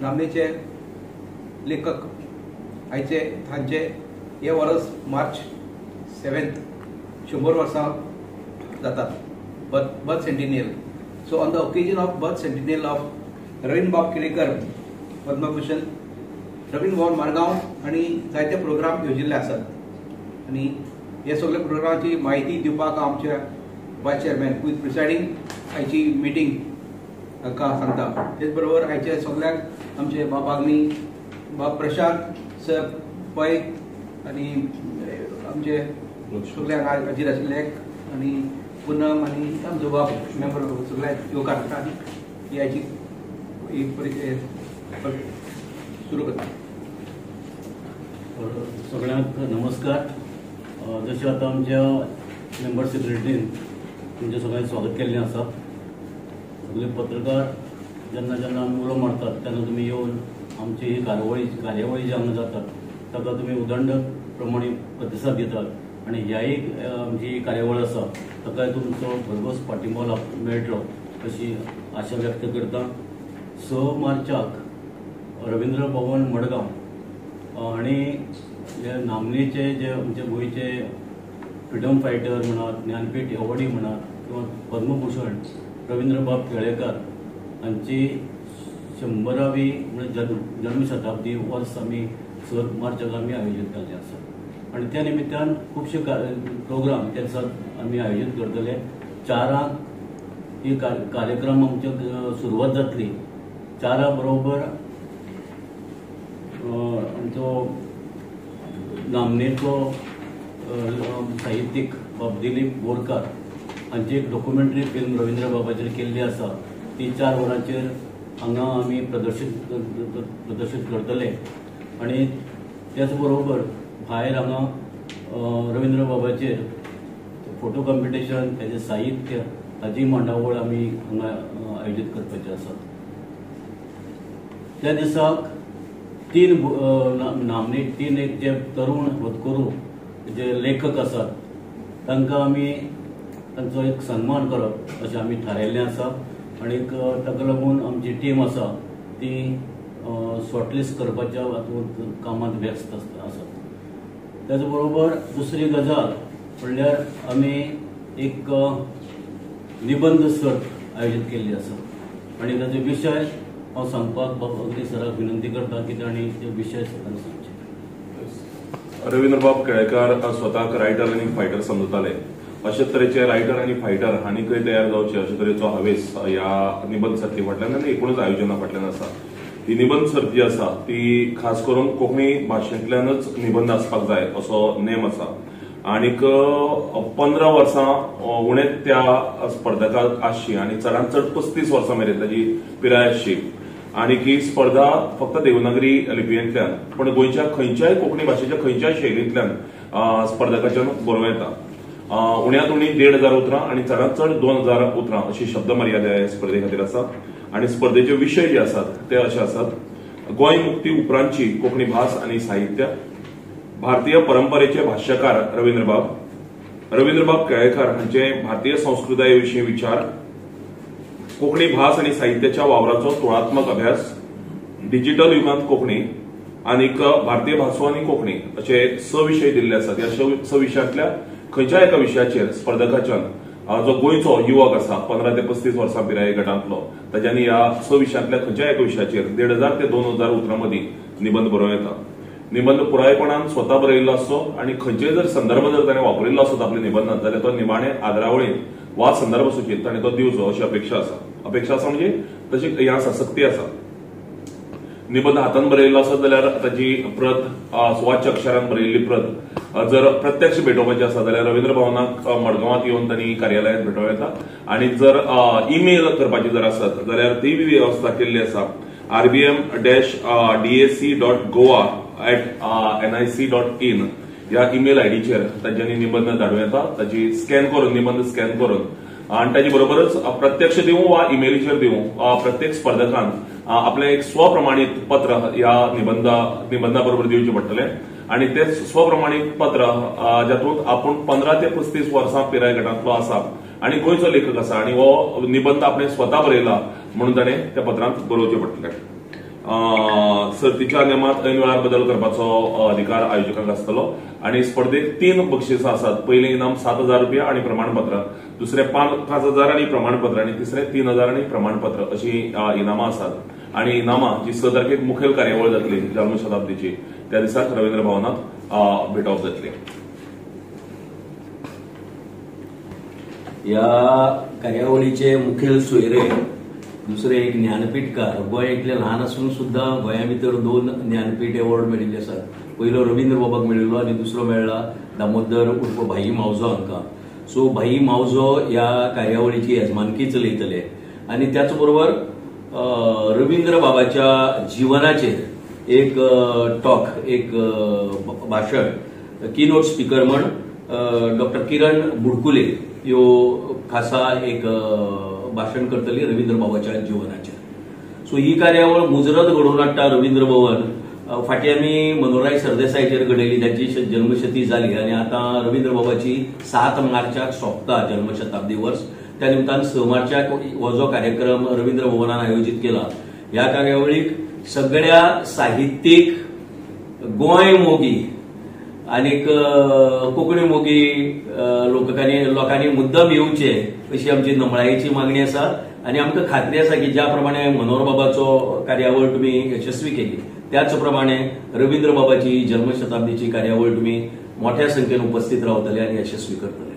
नामनेचे लेखक आयचे तांचे हे वर्स मार्च 7th 100 वर्सां जातात birth centennial. So on the occasion of birth centennial of Ravindra बाब केळेकर पद्मभूषण, रवींद्र भवन मारगांव हांणी जायते प्रोग्राम येवजिल्ले आसात आनी हे सगळे प्रोग्रामाची म्हायती दिवपाक आमचे वायस चेअरमॅन हू इज प्रिसायडींग आयची मिटींग हाका सांगता. तेच बरोबर आयचे सगळ्यांक आमचे बाब आग्नी, बाब प्रशांत सर पै आनी आमचे सगळ्यांक हाजीर आशिल्ले आनी पूनम आनी आमचो बाब मेंबर सगळ्यांक येवकार करता आनी ही आयची सुरू करता. सगळ्यांक नमस्कार. जशें आतां आमच्या मेंबर सेक्रेटरीन तुमचें सगळ्यांक स्वागत केल्लें आसा. सगळे पत्रकार जेन्ना जेन्ना आमी उलो मारतात तेन्ना तुमी येवन आमची ही कार्यावळी जी हांगा जातात ताका तुमी उदंड प्रमाणे प्रतिसाद दितात आनी ह्याय आमची ही कार्यावळ आसा ताकाय तुमचो भरघोस पाठिंबो मेळटलो अशी आशा व्यक्त करता. 6 मार्चाक रवींद्र भवन मडगांव आनी जे नामनेचे जे आमचे गोंयचे फ्रिडम फायटर म्हणात, ज्ञानपीठ एवॉर्डी म्हणात किंवा पद्मभूषण रवींद्र बाब केळेकर हांची 100वी म्हणजे जन्मशताब्दी वर्स आमी 6 मार्चाक आमी आयोजीत केल्लें आसा आनी त्या निमित्तान खुबशे प्रोग्राम त्या दिसाक आमी आयोजीत करतले. 4 ही कार्यक्रम आमचे सुरवात जातली. 4 बरोबर आमचो नामनेचो साहित्यीक बाब दिलीप बोरकार हांची एक डॉक्युमेंटरी फिल्म रवींद्र बाबाचेर केल्ली आसा ती 4 वरांचेर हांगा आमी प्रदर्शीत करतले. आनी त्याच बरोबर भायर हांगा रवींद्र बाबाचेर फोटो कॉम्पिटिशन, तेजें साहित्य हाची मांडावळ आमी हांगा आयोजीत करपाचें आसा. त्या दिसाक 3 नामनेक 3 एक जे तरुण होतकरू जे लेखक आसात तांकां आमी तांचो एक सन्मान करप अशें आमी थारायल्लें आसा. आनी ताका लागून आमची टीम आसा ती शॉर्टलिस्ट करपाच्या कामांत व्यस्त आसा. त्याच बरोबर दुसरी गजाल म्हणल्यार आमी एक निबंध सर्त आयोजीत केल्ली आसा आनी ताचो विशय हांव सांगपाक बाब अग्नी सराक विनंती करता की तांणी ते विशय सगळ्यांक सांगचे. रवींद्र बाब केळेकर स्वताक रायटर आनी फायटर समजताले. अशेच तरेचे रायटर आनी फायटर आनीकय तयार जावचे अशे तरेचो हावेस ह्या निबंध सर्ती फाटल्यान आनी एकूणच आयोजना फाटल्यान आसा. ही निबंध सर्त जी आसा ती खास करून कोंकणी भाशेंतल्यानच निबंध आसपाक जाय असो नेम आसा. आनीक 15 वर्सां उणें त्या स्पर्धकाक आसची आनी चडांत चड 35 वर्सां मेरेन ताची पिराय आसची. आनीक ही स्पर्धा फक्त देवनागरी लिपयेंतल्यान पण गोंयच्या खंयच्याय कोंकणी भाशेच्या खंयच्याय शैलींतल्यान स्पर्धकाच्यान बरोवं येता. उण्यांत उणी 1,500 उतरां आनी चडांत चड 2,000 उतरां अशी शब्द मर्यादा ह्या स्पर्धे खातीर आसा. आनी स्पर्धेचे विशय जे आसात ते अशे आसात: गोंय मुक्ती उपरांतची कोंकणी भास आनी साहित्य, भारतीय परंपरेचे भाष्यकार रवींद्र बाब केळेकर हांचे भारतीय संस्कृताये विशीं विचार, कोंकणी भास आनी साहित्याच्या वावराचो तुळात्मक अभ्यास, डिजिटल युगांत कोंकणी आनीक भारतीय भासो आनी कोंकणी अशे 6 विशय दिल्ले आसात. ह्या 6 विशयांतल्या खंयच्याय एका विशयाचेर स्पर्धकाच्यान जो गोंयचो युवक आसा 15 ते 35 वर्सां पिराये गटांतलो ताच्यांनी ह्या 6 विशयांतल्या खंयच्याय एका विशयाचेर 1,500 ते 2,000 उतरां मदीं निबंध बरोवं येता. निबंध पुरायपणान स्वता बरयल्लो आसचो आनी खंयचेय जर संदर्भ जर ताणें वापरिल्लो आसत आपल्या निबंधांत जाल्यार तो निमाणे आदरावळीन वा संदर्भ सुचीत ताणें तो दिवचो अशी अपेक्षा आसा म्हणजे तशी हें आसा, सक्ती आसा. निबंध हातान बरयल्लो आसत जाल्यार ताची प्रत सुवाच्य अक्षरान बरयल्ली प्रत जर प्रत्यक्ष भेटोवपाची आसा जाल्यार रवींद्र भवनाक मडगांवांत येवन तांणी कार्यालयांत भेटोवं येता. आनी जर ईमेल करपाची जर आसत जाल्यार ती वेवस्था केल्ली आसा. rbm-dac.goa@nic.in ह्या ईमेल आयडीचेर तांच्यांनी निबंध धाडूं येता. ताची निबंध स्कॅन करून आनी ताचे बरोबरच प्रत्यक्ष दिवं वा ईमेलीचेर दिवं प्रत्येक स्पर्धकान आपलें एक स्वप्रमाणीत पत्र ह्या निबंधा बरोबर दिवचें पडटलें. आनी ते स्वप्रमाणीत पत्र जातूंत आपूण 15 ते 35 वर्सां पिराय गटांतलो आसा आनी गोंयचो लेखक आसा आनी हो निबंध आपणें स्वता बरयला म्हणून ताणें त्या पत्रांत बरोवचें पडटलें. सर्तीच्या नेमात ऐन वेळार बदल करपाचो अधिकार आयोजकांक आसतलो आणि स्पर्धेक 3 बक्षिसां आसात. पयलें इनाम 7,000 रुपया आणि प्रमाणपत्र, दुसरे 5,000 आणि प्रमाणपत्र आणि तिसरे 3,000 आणि प्रमाणपत्र अशी इनामां आसात. आणि इनामां जी 6 तारखेक मुखेल कार्यावळ जातली जन्मशताब्दीची, त्या दिसाक रवींद्र भवनात भेटोवप जातली. या कार्यावळीचे मुखेल सोयरे दुसरे एक ज्ञानपीठकार. गोंय इतले ल्हान आसून सुद्धा गोंया भितर 2 ज्ञानपीठ एवॉर्ड मेळिल्ले आसात. पयलो रवींद्र बाबाक मेळिल्लो आणि दुसरो मेळ्ळा दामोदर उर्फ भाई मावजो हांकां. सो भाई मावजो ह्या कार्यावळीची येजमानकी चलयतले आणि त्याच बरोबर रवींद्र बाबाच्या जिवनाचेर एक टॉक, एक भाशण कीनोट स्पीकर म्हण डॉक्टर किरण बुडकुले ह्यो खासा एक भाशण करतली रवींद्र बाबाच्या जिवनाचेर. सो ही कार्यावळ मुजरत घडोवन हाडटा रवींद्र भवन. फाटीं आमी मनोहरराय सरदेसायचेर घडयली, ताची जन्मशती जाली आणि आता रवींद्र बाबाची 7 मार्चाक सोंपता जन्मशताब्दी वर्स. त्या निमतान 6 मार्चाक हो जो कार्यक्रम रवींद्र भवनान आयोजीत केला. ह्या कार्यावळीक सगळ्या साहित्यीक गोंय मोगी आनीक कोंकणी मोगी लोकांनी मुद्दम येवचे अशी आमची नमळायेची मागणी आसा. आणि आमकां खात्री आसा की ज्या प्रमाणे मनोहर बाबाचो कार्यावळ तुमी यशस्वी केली, त्याच प्रमाणे रवींद्र बाबाची जन्मशताब्दीची कार्यावळ तुमी मोठ्या संख्येन उपस्थित रावतले आणि यशस्वी करतले.